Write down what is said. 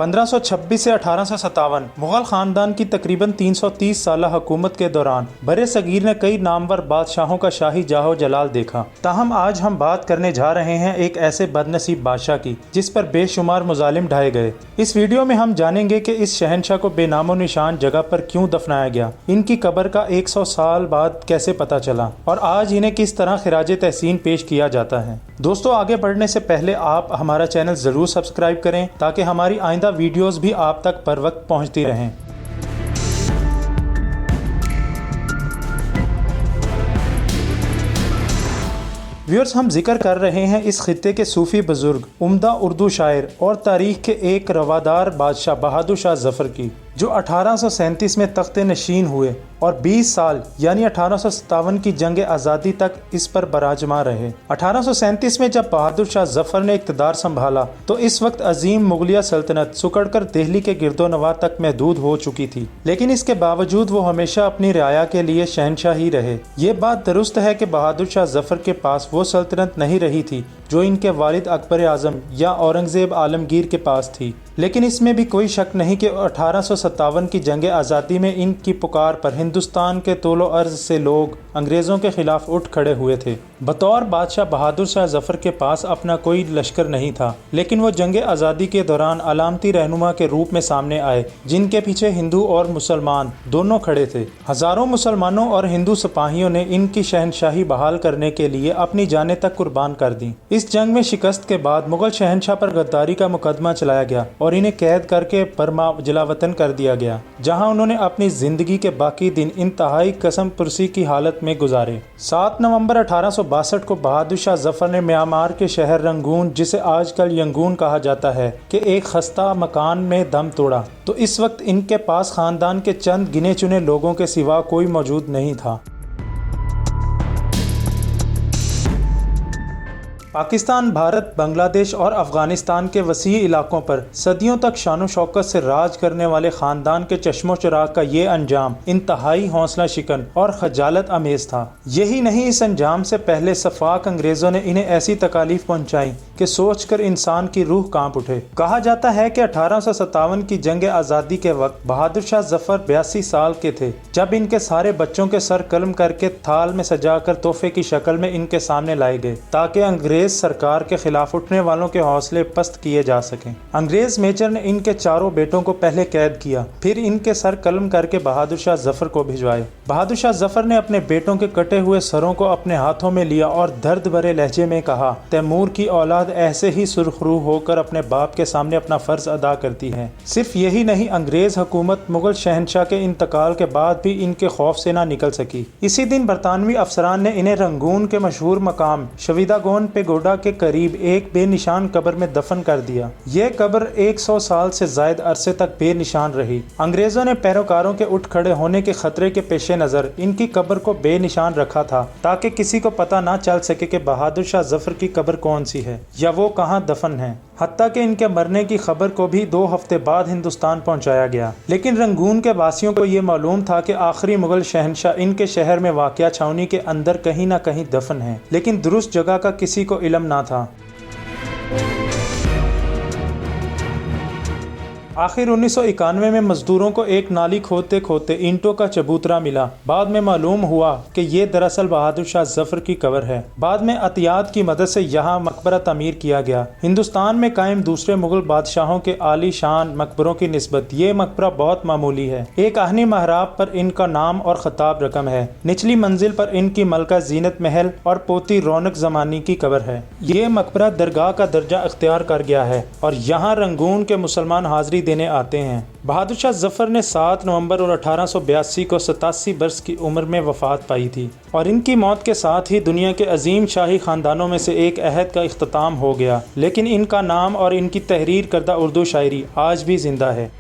1526 से 1857 मुग़ल ख़ानदान की तकरीबन 330 साल हुकूमत के दौरान बरे सगीर ने कई नामवर बादशाहों का शाही जाहो जलाल देखा। ताहम आज हम बात करने जा रहे हैं एक ऐसे बदनसीब बादशाह की जिस पर बेशुमार मुजालिम ढाए गए। इस वीडियो में हम जानेंगे कि इस शहनशाह को बेनामो निशान जगह पर क्यों दफनाया गया, इनकी कब्र का 100 साल बाद कैसे पता चला और आज इन्हें किस तरह खिराज तहसीन पेश किया जाता है। दोस्तों, आगे बढ़ने से पहले आप हमारा चैनल ज़रूर सब्सक्राइब करें ताकि हमारी आइंदा वीडियोस भी आप तक बर वक्त पहुँचती रहें। व्यूअर्स, हम जिक्र कर रहे हैं इस खित्ते के सूफी बुजुर्ग, उम्दा उर्दू शायर और तारीख के एक रवादार बादशाह बहादुर शाह जफ़र की, जो 1837 में तख्ते नशीन हुए और 20 साल यानी 1857 की जंग आज़ादी तक इस पर बराजमा रहे। 1837 में जब बहादुर शाह जफ़र ने इक़्तिदार संभाला तो इस वक्त अजीम मुगलिया सल्तनत सुकड़कर दिल्ली के गिरदोनवा तक महदूद हो चुकी थी, लेकिन इसके बावजूद वो हमेशा अपनी रियाया के लिए शहनशाह ही रहे। ये बात दुरुस्त है कि बहादुर शाह जफ़र के पास वो सल्तनत नहीं रही थी जो इनके वालिद अकबर आज़म या औरंगज़ेब आलमगीर के पास थी, लेकिन इसमें भी कोई शक नहीं कि 1857 की जंग आज़ादी में इनकी पुकार पर हिंदुस्तान के तोलो अर्ज से लोग अंग्रेज़ों के खिलाफ उठ खड़े हुए थे। बतौर बादशाह बहादुर शाह जफ़र के पास अपना कोई लश्कर नहीं था, लेकिन वो जंग आज़ादी के दौरान अलामती रहनुमा के रूप में सामने आए, जिनके पीछे हिंदू और मुसलमान दोनों खड़े थे। हज़ारों मुसलमानों और हिंदू सिपाहियों ने इनकी शहनशाही बहाल करने के लिए अपनी जानें तक कुर्बान कर दी। इस जंग में शिकस्त के बाद मुग़ल शहनशाह पर गद्दारी का मुकदमा चलाया गया और इन्हें कैद करके बर्मा जलावतन कर दिया गया, जहां उन्होंने अपनी जिंदगी के बाकी दिन इंतहाई कसम पुरसी की हालत में गुजारे। 7 नवंबर 1862 को बहादुर शाह जफ़र ने म्यांमार के शहर रंगून, जिसे आजकल यंगून कहा जाता है, के एक खस्ता मकान में दम तोड़ा। तो इस वक्त इनके पास खानदान के चंद गिने चुने लोगों के सिवा कोई मौजूद नहीं था। पाकिस्तान, भारत, बांग्लादेश और अफ़गानिस्तान के वसी इलाकों पर सदियों तक शान शौकत से राज करने वाले ख़ानदान के चश्मो चिराग का ये अंजाम इंतहाई हौसला शिकन और खजालत अमेज़ था। यही नहीं, इस अंजाम से पहले सफाक अंग्रेज़ों ने इन्हें ऐसी तकालीफ पहुँचाई कि सोच कर इंसान की रूह कांप उठे। कहा जाता है कि 1857 की जंग आज़ादी के वक्त बहादुर शाह जफ़र 82 साल के थे जब इनके सारे बच्चों के सर कलम करके थाल में सजाकर तोहफे की शक्ल में इनके सामने लाए गए, ताकि अंग्रेज सरकार के खिलाफ उठने वालों के हौसले पस्त किए जा सकें। अंग्रेज मेजर ने इनके चारों बेटों को पहले कैद किया, फिर इनके सर कलम करके बहादुर शाह जफ़र को भिजवाए। बहादुर शाह जफ़र ने अपने बेटों के कटे हुए सरों को अपने हाथों में लिया और दर्द भरे लहजे में कहा, तैमूर की औलाद ऐसे ही सुरखरू होकर अपने बाप के सामने अपना फर्ज अदा करती है। सिर्फ यही नहीं, अंग्रेज हुकूमत मुगल शहनशाह के इंतकाल के बाद भी इनके खौफ से ना निकल सकी। इसी दिन बरतानवी अफसरान ने इन्हें रंगून के मशहूर मकाम शविदागोन पे गोडा के करीब एक बेनिशान कब्र में दफन कर दिया। यह कब्र 100 साल से जायद अरसे तक बेनिशान रही। अंग्रेजों ने पैरोकारों के उठ खड़े होने के खतरे के पेश नज़र इनकी कब्र को बेनिशान रखा था, ताकि किसी को पता ना चल सके कि बहादुर शाह जफ़र की कब्र कौन सी है या वो कहाँ दफन है। हत्ता कि इनके मरने की खबर को भी 2 हफ्ते बाद हिंदुस्तान पहुंचाया गया, लेकिन रंगून के वासियों को ये मालूम था कि आखिरी मुगल शहनशाह इनके शहर में वाक़या छावनी के अंदर कहीं ना कहीं दफन है, लेकिन दुरुस्त जगह का किसी को इल्म ना था। आखिर 1991 में मजदूरों को एक नाली खोदते खोदते ईंटों का चबूतरा मिला। बाद में मालूम हुआ कि ये दरअसल बहादुर शाह जफ़र की कब्र है। बाद में अतियात की मदद से यहाँ मकबरा तामीर किया गया। हिंदुस्तान में कायम दूसरे मुगल बादशाहों के आली शान मकबरों की निस्बत ये मकबरा बहुत मामूली है। एक आहनी महराब पर इनका नाम और खताब रकम है। निचली मंजिल पर इनकी मलका जीनत महल और पोती रौनक ज़मानी की कब्र है। ये मकबरा दरगाह का दर्जा अख्तियार कर गया है और यहाँ रंगून के मुसलमान हाजिरी देने आते हैं। बहादुर शाह जफ़र ने 7 नवंबर और 1882 को 87 बरस की उम्र में वफ़ात पाई थी और इनकी मौत के साथ ही दुनिया के अजीम शाही ख़ानदानों में से एक अहद का इख्तिताम हो गया, लेकिन इनका नाम और इनकी तहरीर करदा उर्दू शायरी आज भी ज़िंदा है।